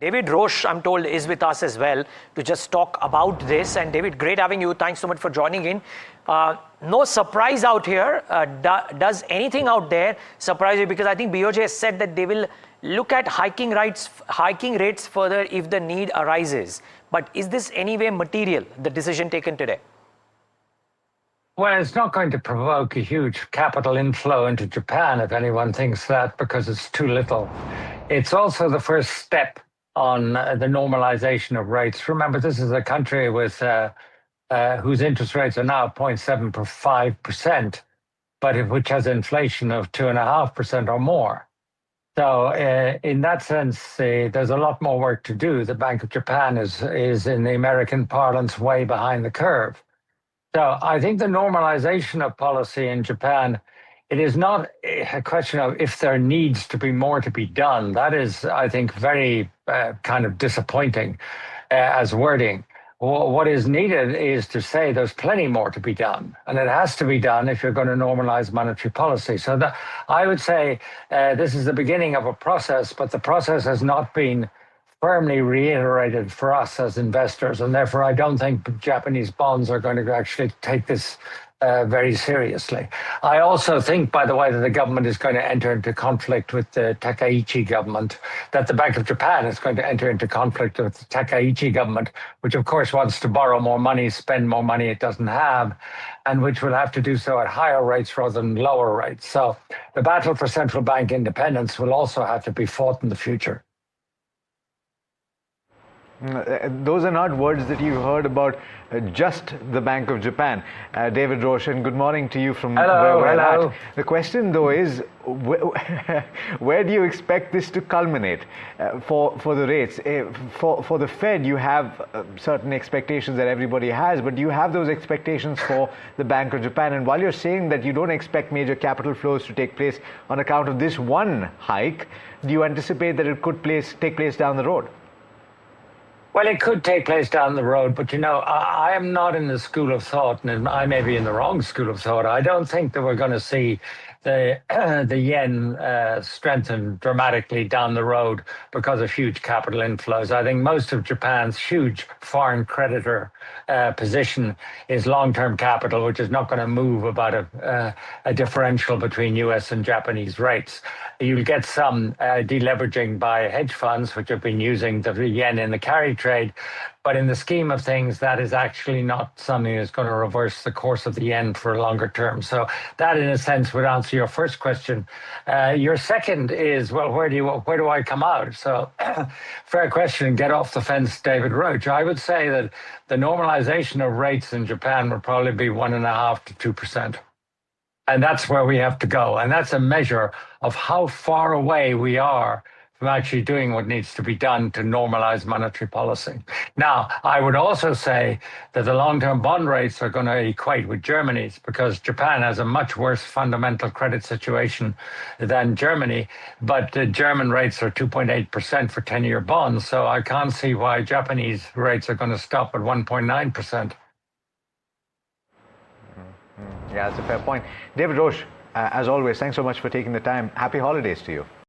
David Roche, I'm told, is with us as well to just talk about this. And David, great having you. Thanks so much for joining in. No surprise out here. Does anything out there surprise you? Because I think BOJ has said that they will look at hiking rates further if the need arises. But is this anyway material, the decision taken today? Well, it's not going to provoke a huge capital inflow into Japan if anyone thinks that, because it's too little. It's also the first step on the normalization of rates. Remember, this is a country with whose interest rates are now 0.75%, but which has inflation of 2.5% or more. So in that sense, there's a lot more work to do. The Bank of Japan is in the American parlance, way behind the curve. So I think the normalization of policy in Japan, it is not a question of if there needs to be more to be done. That is, I think, very kind of disappointing as wording. What is needed is to say there's plenty more to be done, and it has to be done if you're going to normalize monetary policy. So I would say this is the beginning of a process, but the process has not been firmly reiterated for us as investors, and therefore I don't think Japanese bonds are going to actually take this very seriously. I also think, by the way, that the government is going to enter into conflict with the Takaichi government, that the Bank of Japan is going to enter into conflict with the Takaichi government, which of course wants to borrow more money, spend more money it doesn't have, and which will have to do so at higher rates rather than lower rates. So the battle for central bank independence will also have to be fought in the future. Those are not words that you heard about just the Bank of Japan. David Roche, and good morning to you from where we're at. The question, though, is where do you expect this to culminate for the rates? For the Fed, you have certain expectations that everybody has, but do you have those expectations for the Bank of Japan? And while you're saying that you don't expect major capital flows to take place on account of this one hike, do you anticipate that it could take place down the road? Well, it could take place down the road, but I am not in the school of thought, and I may be in the wrong school of thought. I don't think that we're going to see the yen strengthen dramatically down the road because of huge capital inflows. I think most of Japan's huge foreign creditor position is long-term capital, which is not going to move about a differential between US and Japanese rates. You'll get some deleveraging by hedge funds, which have been using the yen in the carry trade. But in the scheme of things, that is actually not something that's going to reverse the course of the yen for a longer term. So that, in a sense, would answer your first question. Your second is, well, where do I come out? So fair question. Get off the fence, David Roche. I would say that the normalization of rates in Japan would probably be 1.5% to 2%. And that's where we have to go. And that's a measure of how far away we are from actually doing what needs to be done to normalize monetary policy. Now, I would also say that the long-term bond rates are going to equate with Germany's, because Japan has a much worse fundamental credit situation than Germany, but the German rates are 2.8% for 10-year bonds, so I can't see why Japanese rates are going to stop at 1.9%. Yeah, that's a fair point. David Roche, as always, thanks so much for taking the time. Happy holidays to you.